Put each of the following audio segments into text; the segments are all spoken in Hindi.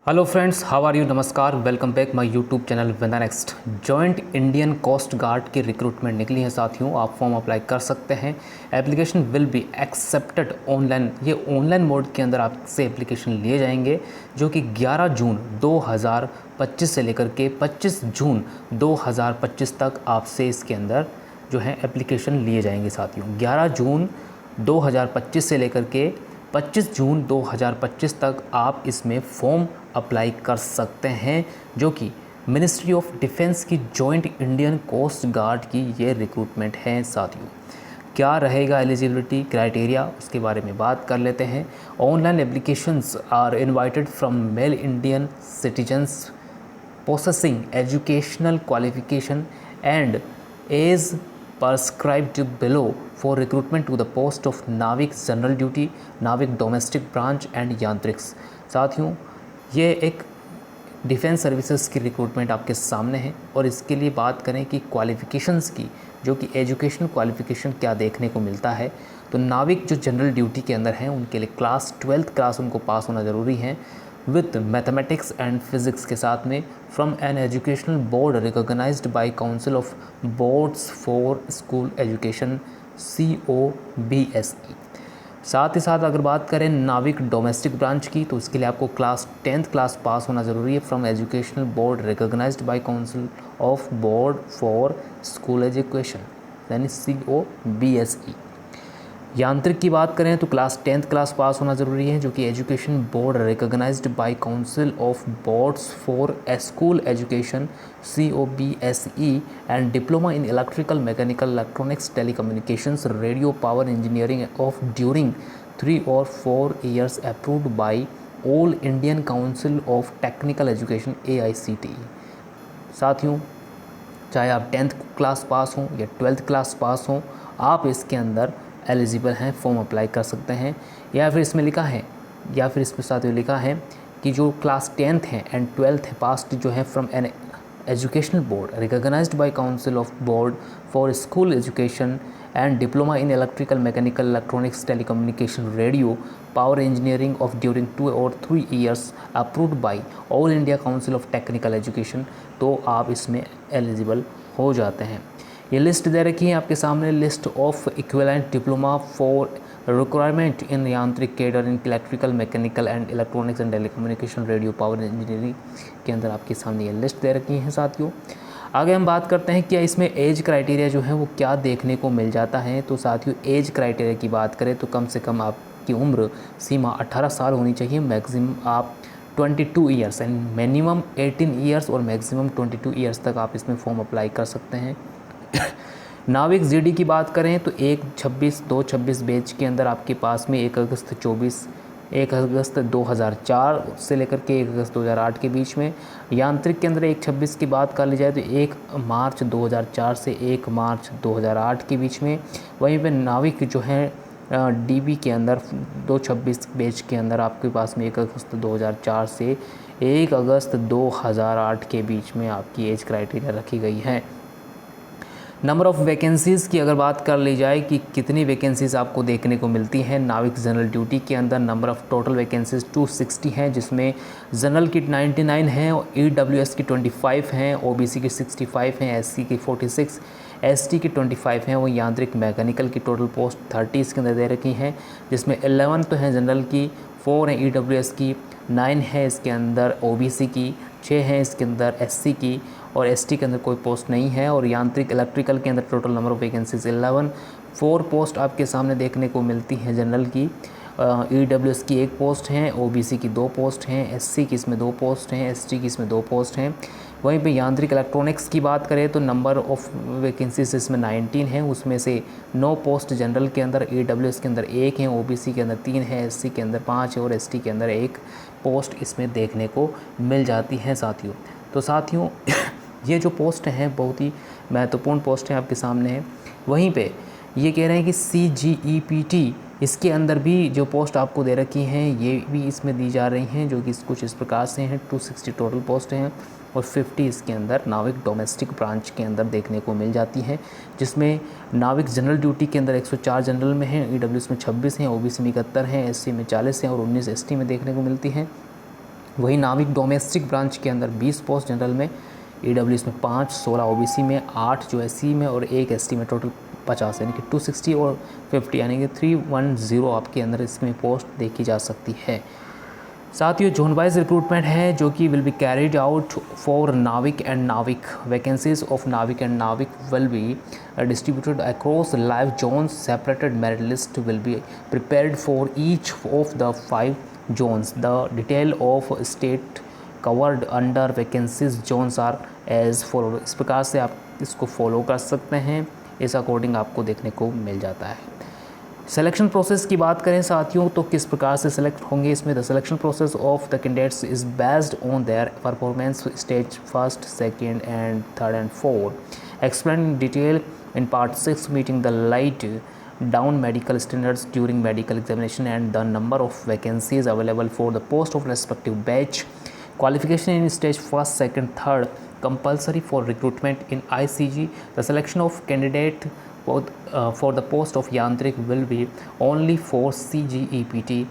Hello friends, how are you? नमस्कार, welcome back my YouTube channel विंदा next. Joint Indian coast guard की रिक्रूटमेंट निकली है साथियों। आप फॉर्म अप्लाई कर सकते हैं। Application will be accepted online. ये ऑनलाइन मोड के अंदर आपसे एप्लीकेशन लिए जाएंगे, जो कि 11 जून 2025 से लेकर के 25 जून 2025 तक आपसे इसके अंदर जो है एप्लीकेशन लिए जाएंगे साथियों। 11 जून 2025 से लेकर के 25 जून 2025 तक आप इसमें फॉर्म अप्लाई कर सकते हैं, जो कि मिनिस्ट्री ऑफ डिफेंस की जॉइंट इंडियन कोस्ट गार्ड की ये रिक्रूटमेंट है साथियों। क्या रहेगा एलिजिबिलिटी क्राइटेरिया, उसके बारे में बात कर लेते हैं। Online applications are invited from male Indian citizens possessing educational qualification and age prescribed below for recruitment to the post of नाविक जनरल ड्यूटी, नाविक डोमेस्टिक ब्रांच एंड यांत्रिक्स। साथियों, ये एक डिफेंस सर्विसेज की रिक्रूटमेंट आपके सामने है। और इसके लिए बात करें कि क्वालिफ़िकेशंस की, जो कि एजुकेशन क्वालिफ़िकेशन क्या देखने को मिलता है, तो नाविक जो जनरल ड्यूटी के अंदर हैं उनके लिए क्लास 12th क्लास उनको पास होना ज़रूरी है, विथ मैथमेटिक्स एंड फिज़िक्स के साथ में, from an educational board recognised by council of boards for school education COBSE। साथ ही साथ अगर बात करें नाविक डोमेस्टिक ब्रांच की, तो उसके लिए आपको क्लास 10th क्लास पास होना ज़रूरी है, from educational board recognised by council of board for school education यानी COBSE। यांत्रिक की बात करें तो क्लास 10th क्लास पास होना ज़रूरी है, जो कि education board recognised by council of boards for school education COBSE and diploma in electrical mechanical electronics telecommunications radio power engineering of during 3 or 4 years approved by all Indian council of technical education AICTE। साथियों, चाहे आप 10th क्लास पास हों या 12th क्लास पास हों, आप इसके अंदर एलिजिबल हैं, फॉर्म अप्लाई कर सकते हैं। या फिर इसमें लिखा है, या फिर इसमें साथ में लिखा है कि जो क्लास 10th है एंड 12th है पास जो है from an educational board recognised by council of board for school education and diploma in electrical mechanical electronics telecommunication radio power engineering of during 2 or 3 years approved by all India council of technical education, तो आप इसमें एलिजिबल हो जाते हैं। ये लिस्ट दे रखी है आपके सामने, list of equivalent diploma for requirement in Yantrik cadre in electrical mechanical and electronics and telecommunication radio power engineering के अंदर आपके सामने ये लिस्ट दे रखी है साथियों। आगे हम बात करते हैं कि इसमें एज क्राइटेरिया जो है वो क्या देखने को मिल जाता है। तो साथियों, एज क्राइटेरिया की बात करें तो कम से कम आपकी उम्र सीमा 18 साल होनी चाहिए, मैक्सिमम आप 22 ईयर्स एंड मिनिमम 18 ईयर्स और मैक्सिमम 22 ईयर्स तक आप इसमें फॉर्म अप्लाई कर सकते हैं। नाविक GD की बात करें तो 1/26/2/26 बैच के अंदर आपके पास में 1 अगस्त 2004 से लेकर के 1 अगस्त 2008 के बीच में। यांत्रिक के अंदर 1/26 की बात कर ली जाए तो 1 मार्च 2004 से 1 मार्च 2008 के बीच में। वहीं पे नाविक जो है DB के अंदर 2/26 बैच के अंदर आपके पास में 1 अगस्त 2004 से 1 अगस्त 2008 के बीच में आपकी एज क्राइटेरिया रखी गई है। नंबर ऑफ़ वैकेंसीज़ की अगर बात कर ली जाए कि कितनी वैकेंसीज़ आपको देखने को मिलती हैं नाविक जनरल ड्यूटी के अंदर, नंबर ऑफ़ टोटल वैकेंसीज़ 260 हैं, जिसमें जनरल की 99 हैं, EWS की 25 हैं, OBC की 65 हैं, SC की 46, ST की 25 हैं। वो यांत्रिक मैकेनिकल की टोटल पोस्ट 30 इसके अंदर दे रखी हैं, जिसमें 11 तो हैं जनरल की, 4 हैं EWS की, 9 है इसके अंदर OBC की, 6 हैं इसके अंदर SC की, और ST के अंदर कोई पोस्ट नहीं है। और यांत्रिक इलेक्ट्रिकल के अंदर total number of vacancies 11, 4 post आपके सामने देखने को मिलती हैं जनरल की, EWS की 1 पोस्ट हैं, OBC की 2 पोस्ट हैं, SC की इसमें 2 पोस्ट हैं, ST की इसमें 2 पोस्ट हैं। वहीं पे यांत्रिक इलेक्ट्रॉनिक्स की बात करें तो नंबर ऑफ़ वैकेंसीज इसमें 19 हैं, उसमें से 9 पोस्ट जनरल के अंदर, EWS के अंदर 1 हैं, OBC के अंदर 3 है, SC के अंदर 5 है और ST के अंदर 1 पोस्ट इसमें देखने को मिल जाती हैं साथियों। तो साथियों, ये जो पोस्ट हैं बहुत ही महत्वपूर्ण पोस्ट हैं आपके सामने है। वहीं पे ये कह रहे हैं कि CGEPT इसके अंदर भी जो पोस्ट आपको दे रखी हैं ये भी इसमें दी जा रही हैं, जो कि कुछ इस प्रकार से हैं। 260 टोटल पोस्ट हैं और 50 इसके अंदर नाविक डोमेस्टिक ब्रांच के अंदर देखने को मिल जाती हैं, जिसमें नाविक जनरल ड्यूटी के अंदर 104 जनरल में हैं, EWS में 26 हैं, OBC में 71 हैं, SC में 40 हैं और 19 ST में देखने को मिलती हैं। वही नाविक डोमेस्टिक ब्रांच के अंदर 20 पोस्ट जनरल में, EWS में 5, 16 OBC में, 8 जो SC में और 1 ST में, टोटल 50 यानी कि 260 और 50 यानी कि 310 आपके अंदर इसमें पोस्ट देखी जा सकती है। साथ ही जोन वाइज रिक्रूटमेंट है जो कि will be carried out for नाविक एंड नाविक। वैकेंसीज ऑफ नाविक एंड नाविक will be distributed across live zones. Separated merit list will be prepared for each of the 5 zones. The detail of state covered under vacancies zones are as follow. इस प्रकार से आप इसको फॉलो कर सकते हैं, इस अकॉर्डिंग आपको देखने को मिल जाता है। सिलेक्शन प्रोसेस की बात करें साथियों तो किस प्रकार से सिलेक्ट होंगे इसमें। The selection process of the candidates is based on their performance stage first, second and third and fourth. Explain in detail in part 6 meeting the light down medical standards during medical examination and the number of vacancies available for the post of respective batch. Qualification in stage first, second, third compulsory for recruitment in ICG. The selection of candidate for the post of Yantrik will be only for CGEPT.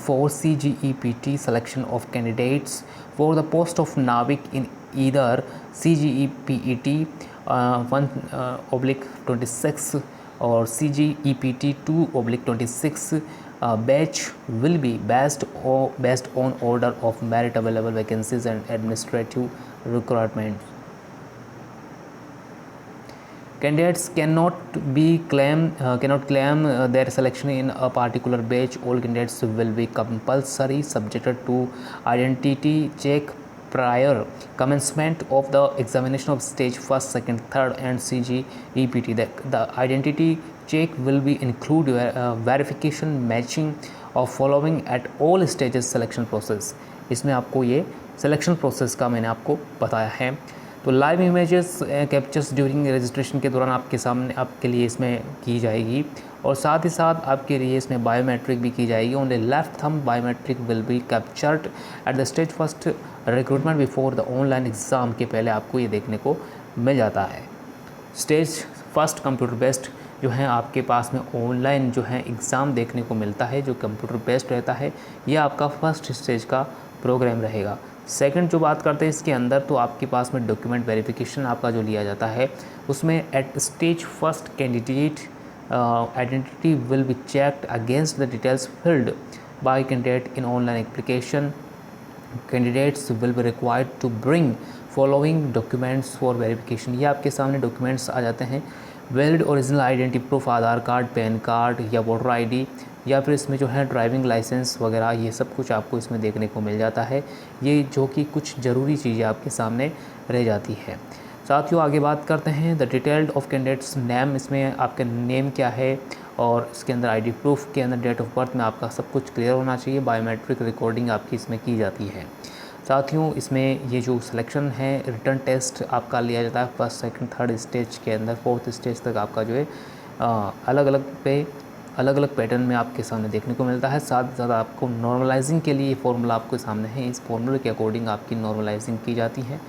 For CGEPT selection of candidates for the post of Navik in either CGEPT 1/26 or CGEPT 2/26 batch will be based on order of merit available vacancies and administrative requirements. Candidates cannot claim their selection in a particular batch. All candidates will be compulsory subjected to identity check prior commencement of the examination of stage first, second, third and CGEPT. The identity check will be include verification matching of following at all stages selection process. इसमें आपको ये सिलेक्शन प्रोसेस का मैंने आपको बताया है। तो live images captures during registration के दौरान आपके सामने आपके लिए इसमें की जाएगी और साथ ही साथ आपके लिए इसमें बायोमेट्रिक भी की जाएगी। Only left thumb biometric will be captured at the stage first recruitment before the online exam के पहले आपको ये देखने को मिल जाता है। स्टेज फर्स्ट कंप्यूटर बेस्ड जो है आपके पास में ऑनलाइन जो है एग्ज़ाम देखने को मिलता है जो कंप्यूटर बेस्ड रहता है। यह आपका फर्स्ट स्टेज का प्रोग्राम रहेगा। सेकंड जो बात करते हैं इसके अंदर तो आपके पास में डॉक्यूमेंट वेरिफिकेशन आपका जो लिया जाता है उसमें at stage first candidate identity will be checked against the details filled by candidate in online application. Candidates will be required to bring following documents for verification. ये आपके सामने डॉक्यूमेंट्स आ जाते हैं। Valid original identity proof, Aadhaar card, PAN card या वोटर आईडी या फिर इसमें जो है ड्राइविंग लाइसेंस वगैरह, ये सब कुछ आपको इसमें देखने को मिल जाता है। ये जो कि कुछ ज़रूरी चीज़ें आपके सामने रह जाती है। साथियों आगे बात करते हैं the detailed of candidates name. इसमें आपका नेम क्या है और इसके अंदर आईडी प्रूफ के अंदर डेट ऑफ बर्थ में आपका सब कुछ क्लियर होना चाहिए। बायोमेट्रिक रिकॉर्डिंग आपकी इसमें की जाती है। साथियों इसमें ये जो सिलेक्शन है रिटर्न टेस्ट आपका लिया जाता है फर्स्ट, सेकंड, थर्ड स्टेज के अंदर। फोर्थ स्टेज तक आपका जो है अलग अलग पैटर्न में आपके सामने देखने को मिलता है। साथ ही साथ आपको नॉर्मलाइजिंग के लिए फॉर्मूला आपके सामने है। इस फॉर्मूले के अकॉर्डिंग आपकी नॉर्मलाइजिंग की जाती है।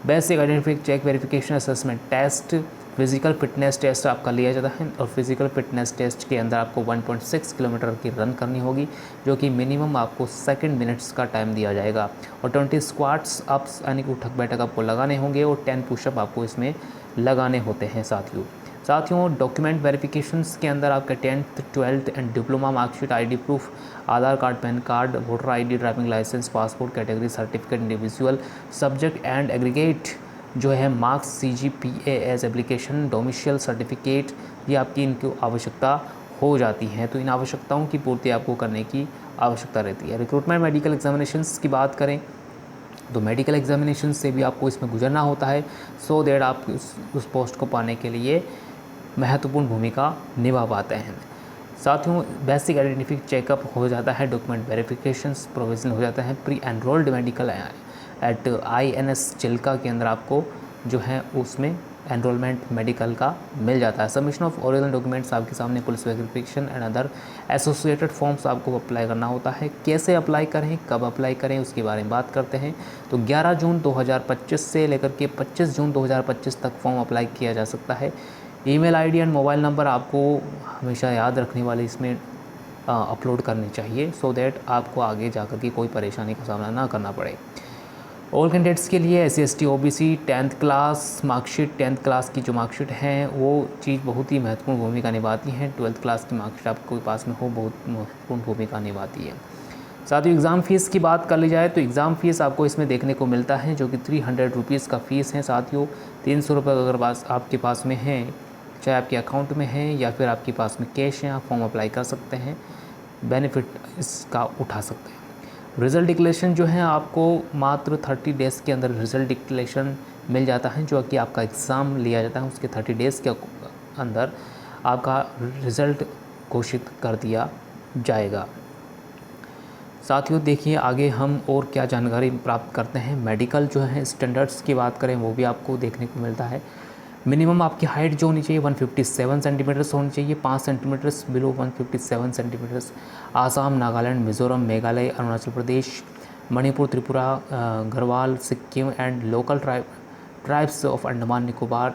Basic identity check verification assessment test, physical fitness test आपका लिया जाता है और फिजिकल फिटनेस टेस्ट के अंदर आपको 1.6 किलोमीटर की रन करनी होगी जो कि मिनिमम आपको 2 मिनट्स का टाइम दिया जाएगा और 20 स्क्वाट्स अप्स यानी कि उठक बैठक आपको लगाने होंगे और 10 पुशअप आपको इसमें लगाने होते हैं। साथियों डॉक्यूमेंट वेरिफिकेशंस के अंदर आपका 10th, 12th and diploma marksheet, ID proof, Aadhaar card, PAN card, voter ID, driving licence, passport, category certificate, individual subject and aggregate जो है marks, CGPA as application, domicile certificate, ये आपकी इनकी आवश्यकता हो जाती है। तो इन आवश्यकताओं की पूर्ति आपको करने की आवश्यकता रहती है। रिक्रूटमेंट मेडिकल एग्जामिनेशंस की बात करें तो मेडिकल एग्जामिनेशन से भी आपको इसमें गुजरना होता है सो दैट आप उस पोस्ट को पाने के लिए महत्वपूर्ण भूमिका निभा पाते हैं। साथियों बेसिक आइडेंटिफिक चेकअप हो जाता है, डॉक्यूमेंट वेरिफिकेशंस प्रोविजन हो जाता है। Pre enrolled medical at INS Chilka के अंदर आपको जो है उसमें एनरोलमेंट मेडिकल का मिल जाता है। सबमिशन ऑफ ओरिजिनल डॉक्यूमेंट्स आपके सामने, police verification and other associated forms आपको अप्लाई करना होता है। कैसे अप्लाई करें, कब अप्लाई करें उसके बारे में बात करते हैं। तो 11 जून 2025 से लेकर के 25 जून 2025 तक फॉर्म अप्लाई किया जा सकता है। Email ID and mobile number आपको हमेशा याद रखने वाले इसमें अपलोड करने चाहिए, सो दैट आपको आगे जा कर के कोई परेशानी का सामना ना करना पड़े। ऑल कैंडिडेट्स के लिए SC ST OBC 10th class marksheet, 10th class की जो मार्कशीट है वो चीज़ बहुत ही महत्वपूर्ण भूमिका निभाती है। 12th क्लास की मार्कशीट आपके पास में हो, बहुत महत्वपूर्ण भूमिका निभाती है। साथ ही एग्ज़ाम फ़ीस की बात कर ली जाए तो एग्ज़ाम फ़ीस आपको इसमें देखने को मिलता है, जो कि 300 रुपीज़ का फ़ीस है। साथियों 300 रुपये अगर आपके पास में है, चाहे आपके अकाउंट में है या फिर आपके पास में कैश है, आप फॉर्म अप्लाई कर सकते हैं, बेनिफिट इसका उठा सकते हैं। रिज़ल्ट डिक्लेरेशन जो है आपको मात्र 30 डेज़ के अंदर रिज़ल्ट डिक्लेरेशन मिल जाता है, जो कि आपका एग्ज़ाम लिया जाता है उसके 30 डेज़ के अंदर आपका रिज़ल्ट घोषित कर दिया जाएगा। साथियों देखिए आगे हम और क्या जानकारी प्राप्त करते हैं। मेडिकल जो है स्टैंडर्ड्स की बात करें वो भी आपको देखने को मिलता है। मिनिमम आपकी हाइट जो होनी चाहिए 157 सेंटीमीटर्स होनी चाहिए, 5 centimetres below 157 centimetres. Assam, Nagaland, Mizoram, Meghalaya, Arunachal Pradesh, Manipur, Tripura, Garhwal, Sikkim and local tribes of Andaman Nicobar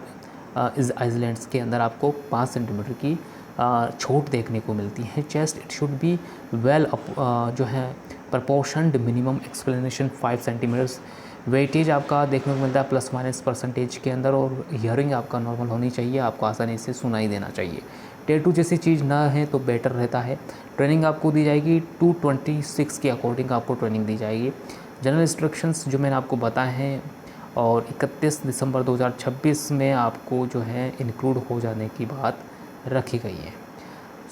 islands के अंदर आपको 5 सेंटीमीटर की छूट देखने को मिलती है। Chest it should be well जो है प्रपोर्शनड, मिनिमम एक्सप्लेनेशन 5 सेंटीमीटर्स। वेटेज आपका देखने को मिलता है ±% के अंदर, और हियरिंग आपका नॉर्मल होनी चाहिए, आपको आसानी से सुनाई देना चाहिए। टैटू जैसी चीज़ ना है तो बेटर रहता है। ट्रेनिंग आपको दी जाएगी 226 के अकॉर्डिंग आपको ट्रेनिंग दी जाएगी। जनरल इंस्ट्रक्शंस जो मैंने आपको बताए हैं और 31 दिसंबर 2026 में आपको जो है इंक्लूड हो जाने की बात रखी गई है।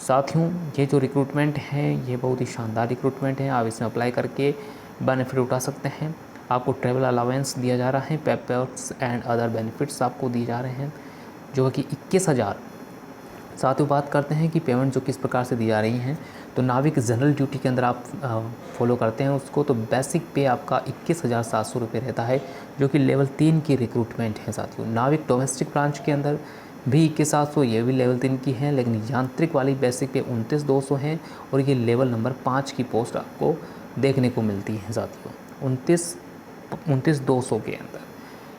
साथियों ये जो रिक्रूटमेंट है ये बहुत ही शानदार रिक्रूटमेंट है, आप इसमें अप्लाई करके बेनिफिट उठा सकते हैं। आपको ट्रैवल अलाउंस दिया जा रहा है, पेपर्स एंड अदर बेनिफिट्स आपको दिए जा रहे हैं, जो कि 21,000। साथियों बात करते हैं कि पेमेंट जो किस प्रकार से दी जा रही हैं, तो नाविक जनरल ड्यूटी के अंदर आप फॉलो करते हैं उसको, तो बेसिक पे आपका 21,700 रुपये रहता है, जो कि लेवल 3 की रिक्रूटमेंट है। साथियों नाविक डोमेस्टिक ब्रांच के अंदर भी 21,700, ये भी लेवल 3 की है, लेकिन यांत्रिक वाली बेसिक पे 29,200 हैं, और ये लेवल नंबर 5 की पोस्ट आपको देखने को मिलती है। साथियों 29,200 के अंदर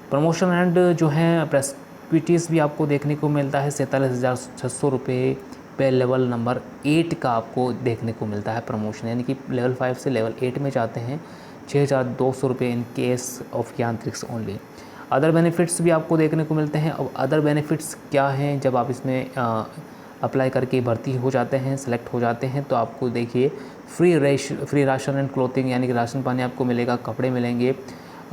प्रमोशन एंड जो है प्रेस्टिजियस भी आपको देखने को मिलता है। 47,600 रुपये पे लेवल नंबर 8 का आपको देखने को मिलता है प्रमोशन, यानी कि लेवल 5 से लेवल 8 में जाते हैं। 6,200 रुपये in case of Yantriks only. Other benefits भी आपको देखने को मिलते हैं। अब अदर बेनिफिट्स क्या हैं, जब आप इसमें अप्लाई करके भर्ती हो जाते हैं, सेलेक्ट हो जाते हैं, तो आपको देखिए फ्री राशन एंड क्लोथिंग, यानी कि राशन पानी आपको मिलेगा, कपड़े मिलेंगे,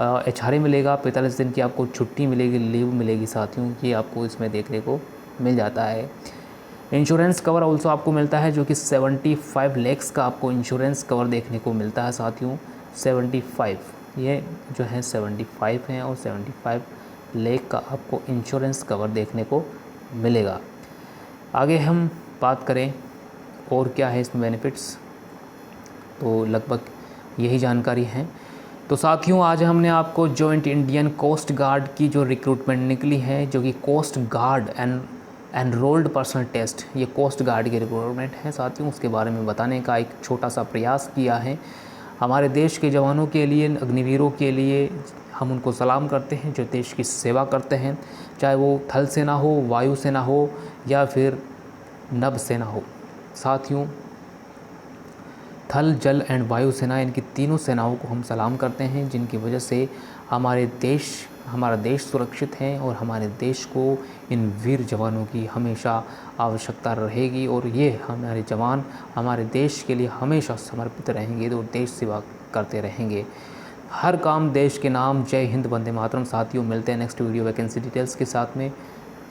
HRA मिलेगा, 45 दिन की आपको छुट्टी मिलेगी, लीव मिलेगी। साथियों ये आपको इसमें देखने को मिल जाता है। इंश्योरेंस कवर ऑल्सो आपको मिलता है, जो कि 75 लाख का आपको इंश्योरेंस कवर देखने को मिलता है। साथियों 75 ये जो है 75 हैं, और 75 लाख का आपको इंश्योरेंस कवर देखने को मिलेगा। आगे हम बात करें और क्या है इसमें बेनिफिट्स, तो लगभग यही जानकारी है। तो साथियों आज हमने आपको जॉइंट इंडियन कोस्ट गार्ड की जो रिक्रूटमेंट निकली है, जो कि coast guard enrolled personal test, ये कोस्ट गार्ड की रिक्रूटमेंट है साथियों, उसके बारे में बताने का एक छोटा सा प्रयास किया है। हमारे देश के जवानों के लिए, अग्निवीरों के लिए हम उनको सलाम करते हैं, जो देश की सेवा करते हैं, चाहे वो थल सेना हो, वायु सेना हो या फिर नभ सेना हो। साथियों थल, जल एंड वायु सेना, इनकी तीनों सेनाओं को हम सलाम करते हैं, जिनकी वजह से हमारा देश सुरक्षित है, और हमारे देश को इन वीर जवानों की हमेशा आवश्यकता रहेगी, और ये हमारे जवान हमारे देश के लिए हमेशा समर्पित रहेंगे, तो देश सेवा करते रहेंगे। हर काम देश के नाम। जय हिंद, वंदे मातरम। साथियों मिलते हैं नेक्स्ट वीडियो वैकेंसी डिटेल्स के साथ में।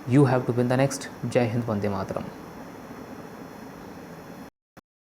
You have to win the next. जय हिंद, वंदे मातरम।